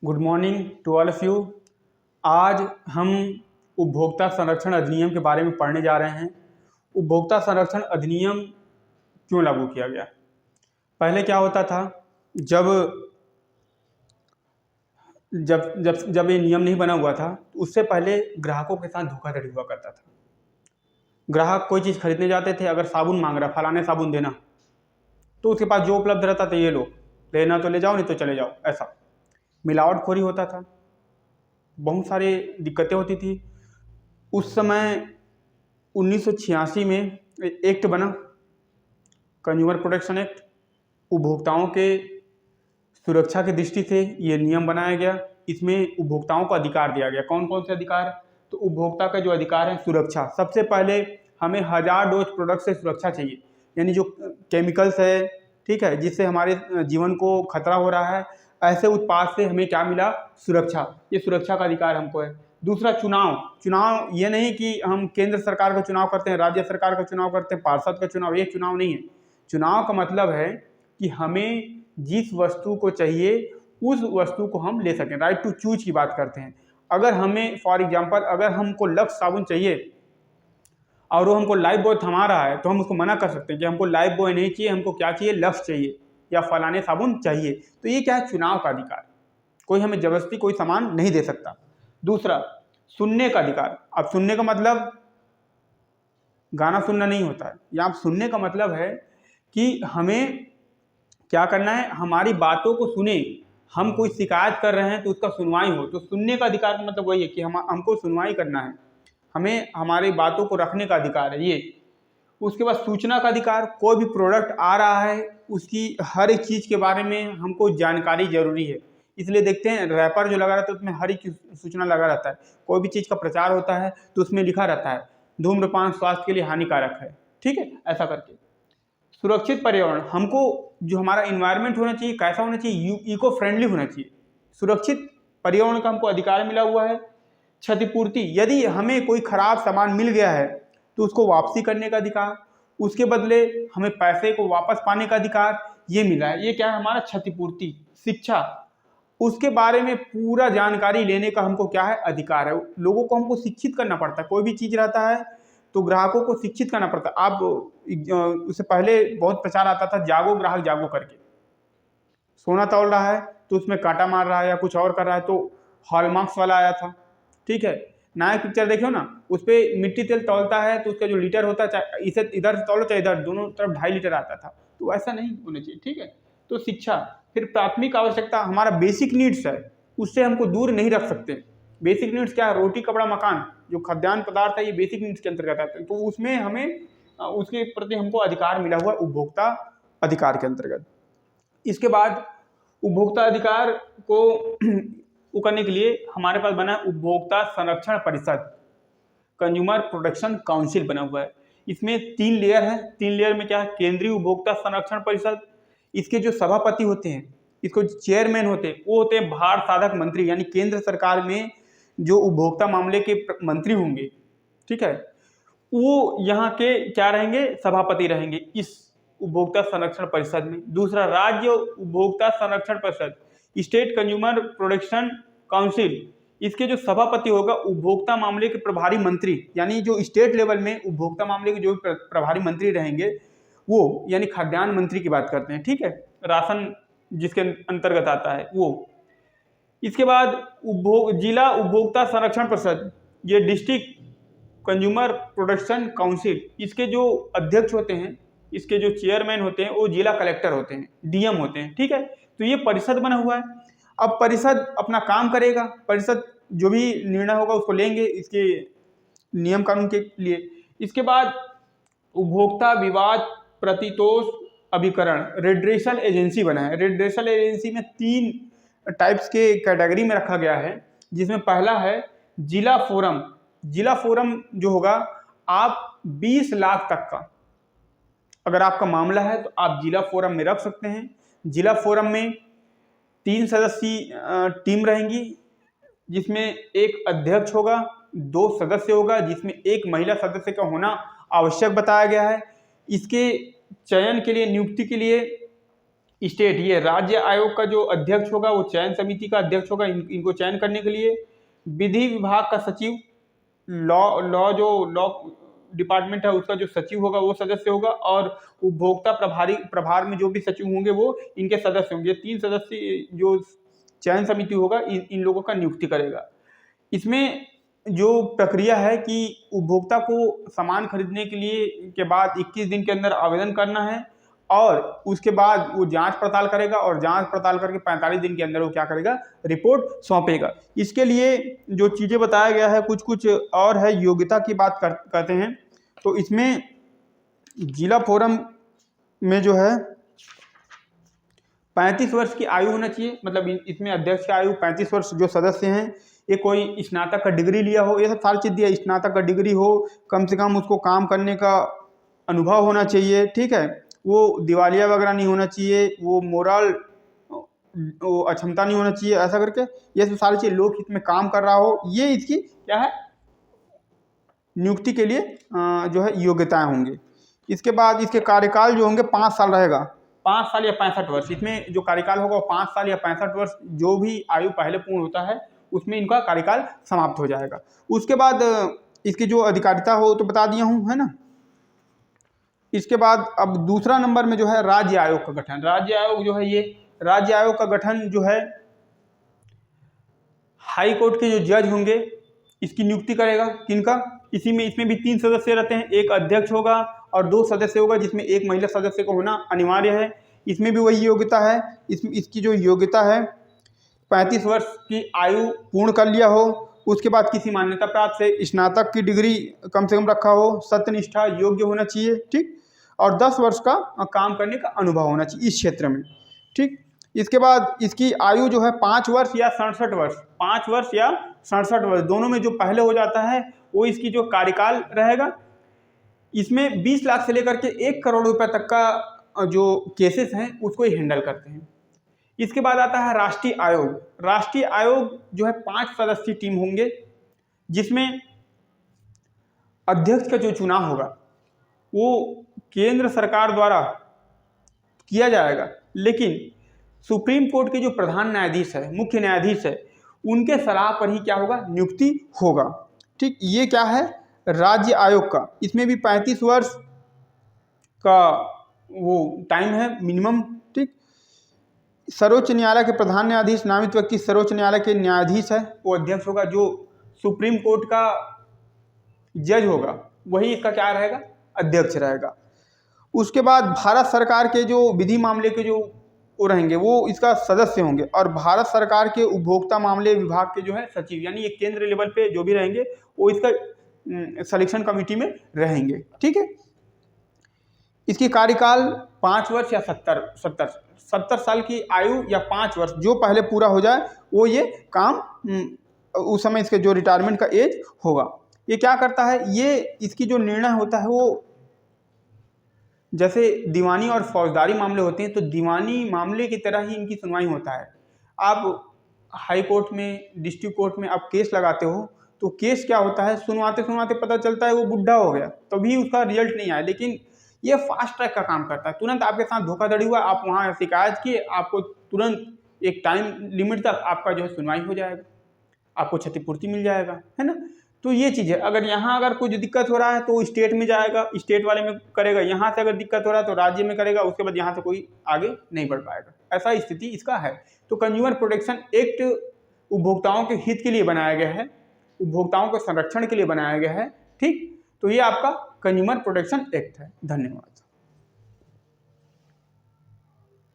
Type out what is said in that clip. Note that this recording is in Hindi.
Good morning to all of you. आज हम उपभोक्ता संरक्षण अधिनियम के बारे में पढ़ने जा रहे हैं। उपभोक्ता संरक्षण अधिनियम क्यों लागू किया गया? पहले क्या होता था, जब जब जब जब ये नियम नहीं बना हुआ था, उससे पहले ग्राहकों के साथ धोखाधड़ी हुआ करता था। ग्राहक कोई चीज़ खरीदने जाते थे, अगर साबुन मांग रहा, फलाने साबुन देना, तो उसके पास जो उपलब्ध रहता था ये लो, लेना तो ले जाओ, नहीं तो चले जाओ। ऐसा मिलावटखोरी होता था, बहुत सारी दिक्कतें होती थी। उस समय 1986 में एक्ट बना, कंज्यूमर प्रोटेक्शन एक्ट। उपभोक्ताओं के सुरक्षा की दृष्टि से ये नियम बनाया गया। इसमें उपभोक्ताओं को अधिकार दिया गया। कौन कौन से अधिकार? तो उपभोक्ता का जो अधिकार है सुरक्षा। सबसे पहले हमें 1000 डोज प्रोडक्ट से सुरक्षा चाहिए, यानी जो केमिकल्स है, ठीक है, जिससे हमारे जीवन को खतरा हो रहा है, ऐसे उत्पाद से हमें क्या मिला? सुरक्षा। ये सुरक्षा का अधिकार हमको है। दूसरा चुनाव ये नहीं कि हम केंद्र सरकार का चुनाव करते हैं, राज्य सरकार का चुनाव करते हैं, पार्षद का चुनाव, ये चुनाव नहीं है। चुनाव का मतलब है कि हमें जिस वस्तु को चाहिए उस वस्तु को हम ले सकें। राइट टू चूज की बात करते हैं। अगर हमें फॉर एग्जाम्पल अगर हमको लक्स साबुन चाहिए और वो हमको लाइफ बॉय थमा रहा है, तो हम उसको मना कर सकते हैं कि हमको लाइफ बॉय नहीं चाहिए, हमको क्या चाहिए? लक्स चाहिए या फलाने साबुन चाहिए। तो ये क्या है? चुनाव का अधिकार। कोई हमें जबरदस्ती कोई सामान नहीं दे सकता। दूसरा, सुनने का अधिकार। अब सुनने का मतलब गाना सुनना नहीं होता है। यहाँ सुनने का मतलब है कि हमें क्या करना है? हमारी बातों को सुने। हम कोई शिकायत कर रहे हैं तो उसका सुनवाई हो। तो सुनने का अधिकार का मतलब वही है कि हमको सुनवाई करना है, हमें हमारी बातों को रखने का अधिकार है ये। उसके बाद सूचना का अधिकार। कोई भी प्रोडक्ट आ रहा है उसकी हर एक चीज़ के बारे में हमको जानकारी जरूरी है। इसलिए देखते हैं रैपर जो लगा रहता है उसमें हर एक सूचना लगा रहता है। कोई भी चीज़ का प्रचार होता है तो उसमें लिखा रहता है धूम्रपान स्वास्थ्य के लिए हानिकारक है, ठीक है, ऐसा करके। सुरक्षित पर्यावरण। हमको जो हमारा इन्वायरमेंट होना चाहिए कैसा होना चाहिए? इको फ्रेंडली होना चाहिए। सुरक्षित पर्यावरण का हमको अधिकार मिला हुआ है। क्षतिपूर्ति। यदि हमें कोई खराब सामान मिल गया है तो उसको वापसी करने का अधिकार, उसके बदले हमें पैसे को वापस पाने का अधिकार, ये मिला है। ये क्या है? हमारा क्षतिपूर्ति। शिक्षा। उसके बारे में पूरा जानकारी लेने का हमको क्या है? अधिकार है। लोगों को हमको शिक्षित करना पड़ता है। कोई भी चीज़ रहता है तो ग्राहकों को शिक्षित करना पड़ता है। आप उससे पहले बहुत प्रचार आता था जागो ग्राहक जागो करके। सोना तौल रहा है तो उसमें कांटा मार रहा है या कुछ और कर रहा है, तो हॉलमार्क्स वाला आया था, ठीक है। नायक पिक्चर देखियो ना, उस पर मिट्टी तेल तौलता है तो उसका जो लीटर होता है, चाहे इसे इधर से तौलो चाहे इधर, दोनों तरफ 2.5 लीटर आता था। तो ऐसा नहीं होना चाहिए, ठीक है। तो शिक्षा। फिर प्राथमिक आवश्यकता, हमारा बेसिक नीड्स है, उससे हमको दूर नहीं रख सकते। बेसिक नीड्स क्या है? रोटी कपड़ा मकान, जो खाद्यान्न पदार्थ है ये बेसिक नीड्स के अंतर्गत आते हैं। तो उसमें हमें उसके प्रति हमको अधिकार मिला हुआ उपभोक्ता अधिकार के अंतर्गत। इसके बाद उपभोक्ता अधिकार को करने के लिए हमारे पास बना है उपभोक्ता संरक्षण परिषद, कंज्यूमर प्रोटेक्शन काउंसिल बना हुआ है। इसमें 3 लेयर है। 3 लेयर में क्या है? केंद्रीय उपभोक्ता संरक्षण परिषद, इसके जो सभापति होते हैं, इसको चेयरमैन होते हैं, वो होते हैं भार साधक मंत्री, यानी केंद्र सरकार में जो उपभोक्ता मामले के मंत्री होंगे, ठीक है, वो यहाँ के क्या रहेंगे? सभापति रहेंगे इस उपभोक्ता संरक्षण परिषद में। दूसरा, राज्य उपभोक्ता संरक्षण परिषद, स्टेट कंज्यूमर प्रोटेक्शन काउंसिल, इसके जो सभापति होगा उपभोक्ता मामले के प्रभारी मंत्री, यानी जो स्टेट लेवल में उपभोक्ता मामले के जो प्रभारी मंत्री रहेंगे वो, यानी खाद्यान्न मंत्री की बात करते हैं, ठीक है, राशन जिसके अंतर्गत आता है वो। इसके बाद जिला उपभोक्ता संरक्षण परिषद, ये डिस्ट्रिक्ट कंज्यूमर प्रोटेक्शन काउंसिल, इसके जो अध्यक्ष होते हैं, इसके जो चेयरमैन होते हैं वो जिला कलेक्टर होते हैं, डीएम होते हैं, ठीक है। तो ये परिषद बना हुआ है। अब परिषद अपना काम करेगा, परिषद जो भी निर्णय होगा उसको लेंगे इसके नियम कानून के लिए। इसके बाद उपभोक्ता विवाद प्रतितोष अभिकरण, रेड्रेसल एजेंसी बना है। रेड्रेसल एजेंसी में 3 टाइप्स के कैटेगरी में रखा गया है, जिसमें पहला है जिला फोरम। जिला फोरम जो होगा, आप 20 लाख तक का अगर आपका मामला है तो आप जिला फोरम में रख सकते हैं। जिला फोरम में 3 सदस्यीय टीम रहेंगी, जिसमें एक अध्यक्ष होगा, 2 सदस्य होगा, जिसमें एक महिला सदस्य का होना आवश्यक बताया गया है। इसके चयन के लिए, नियुक्ति के लिए स्टेट, ये राज्य आयोग का जो अध्यक्ष होगा वो चयन समिति का अध्यक्ष होगा। इनको चयन करने के लिए विधि विभाग का सचिव, लॉ डिपार्टमेंट है उसका जो सचिव होगा वो सदस्य होगा, और उपभोक्ता प्रभार में जो भी सचिव होंगे वो इनके सदस्य होंगे। 3 सदस्य जो चयन समिति होगा इन लोगों का नियुक्ति करेगा। इसमें जो प्रक्रिया है कि उपभोक्ता को सामान खरीदने के लिए के बाद 21 दिन के अंदर आवेदन करना है, और उसके बाद वो जांच पड़ताल करेगा, और जांच पड़ताल करके 45 दिन के अंदर वो क्या करेगा, रिपोर्ट सौंपेगा। इसके लिए जो चीज़ें बताया गया है कुछ और है। योग्यता की बात करते हैं तो इसमें जिला फोरम में जो है 35 वर्ष की आयु होना चाहिए, मतलब इसमें अध्यक्ष की आयु 35 वर्ष, जो सदस्य हैं ये कोई स्नातक का डिग्री लिया हो, ये सब सारी चीज़ दिया, स्नातक का डिग्री हो, कम से कम उसको काम करने का अनुभव होना चाहिए, ठीक है, वो दिवालिया वगैरह नहीं होना चाहिए, वो मोरल वो अक्षमता नहीं होना चाहिए, ऐसा करके ये सब सारी चीज़, लोकहित में काम कर रहा हो, ये इसकी क्या है, नियुक्ति के लिए जो है योग्यताएं होंगी। इसके बाद इसके कार्यकाल जो होंगे 5 साल रहेगा, 5 साल या 65 वर्ष। इसमें जो कार्यकाल होगा वो 5 साल या 65 वर्ष, जो भी आयु पहले पूर्ण होता है उसमें इनका कार्यकाल समाप्त हो जाएगा। उसके बाद इसकी जो अधिकारिता हो तो बता दिया हूँ, है ना। इसके बाद अब दूसरा नंबर में जो है राज्य आयोग का गठन। राज्य आयोग जो है, ये राज्य आयोग का गठन जो है हाई कोर्ट के जो जज होंगे इसकी नियुक्ति करेगा। किनका? इसमें भी 3 सदस्य रहते हैं, एक अध्यक्ष होगा और 2 सदस्य होगा, जिसमें एक महिला सदस्य को होना अनिवार्य है। इसमें भी वही योग्यता है, इसकी जो योग्यता है 35 वर्ष की आयु पूर्ण कर लिया हो, उसके बाद किसी मान्यता प्राप्त से स्नातक की डिग्री कम से कम रखा हो, सत्यनिष्ठा योग्य होना चाहिए, ठीक, और 10 वर्ष का काम करने का अनुभव होना चाहिए इस क्षेत्र में, ठीक। इसके बाद इसकी आयु जो है 5 वर्ष या 67 वर्ष, 5 वर्ष या 67 वर्ष दोनों में जो पहले हो जाता है वो इसकी जो कार्यकाल रहेगा। इसमें 20 लाख से लेकर के 1 करोड़ रुपए तक का जो केसेस हैं उसको ही हैंडल करते हैं। इसके बाद आता है राष्ट्रीय आयोग। राष्ट्रीय आयोग जो है 5 सदस्यीय टीम होंगे, जिसमें अध्यक्ष का जो चुनाव होगा वो केंद्र सरकार द्वारा किया जाएगा, लेकिन सुप्रीम कोर्ट के जो प्रधान न्यायाधीश है, मुख्य न्यायाधीश है, उनके सलाह पर ही क्या होगा, नियुक्ति होगा, ठीक। ये क्या है, राज्य आयोग का। इसमें भी 35 वर्ष का वो टाइम है मिनिमम, ठीक। सर्वोच्च न्यायालय के प्रधान न्यायाधीश नामित व्यक्ति सर्वोच्च न्यायालय के न्यायाधीश है, वो अध्यक्ष होगा। जो सुप्रीम कोर्ट का जज होगा वही इसका क्या रहेगा, अध्यक्ष रहेगा। उसके बाद भारत सरकार के जो विधि मामले के जो वो रहेंगे वो इसका सदस्य होंगे, और भारत सरकार के उपभोक्ता मामले विभाग के जो है सचिव, यानी ये केंद्र लेवल पे जो भी रहेंगे वो इसका सिलेक्शन कमेटी में रहेंगे, ठीक है। इसकी कार्यकाल 5 वर्ष या 70 साल की आयु या 5 वर्ष जो पहले पूरा हो जाए वो ये काम उस समय इसके जो रिटायरमेंट का एज होगा। ये क्या करता है, ये इसकी जो निर्णय होता है वो जैसे दीवानी और फौजदारी मामले होते हैं तो दीवानी मामले की तरह ही इनकी सुनवाई होता है। आप हाई कोर्ट में, डिस्ट्रिक्ट कोर्ट में आप केस लगाते हो तो केस क्या होता है, सुनवाते सुनवाते पता चलता है वो बुढ़ा हो गया, तभी उसका रिजल्ट नहीं आया। लेकिन ये फास्ट ट्रैक का काम करता है, तुरंत आपके साथ धोखाधड़ी हुआ, आप वहाँ शिकायत किए, आपको तुरंत एक टाइम लिमिट तक आपका जो है सुनवाई हो जाएगा, आपको क्षतिपूर्ति मिल जाएगा, है ना। तो ये चीज़ है। अगर यहाँ अगर कुछ दिक्कत हो रहा है तो स्टेट में जाएगा, स्टेट वाले में करेगा, यहाँ से अगर दिक्कत हो रहा है तो राज्य में करेगा, उसके बाद यहाँ से कोई आगे नहीं बढ़ पाएगा। ऐसा स्थिति इसका है। तो कंज्यूमर प्रोटेक्शन एक्ट उपभोक्ताओं के हित के लिए बनाया गया है, उपभोक्ताओं के संरक्षण के लिए बनाया गया है, ठीक। तो ये आपका कंज्यूमर प्रोटेक्शन एक्ट है। धन्यवाद।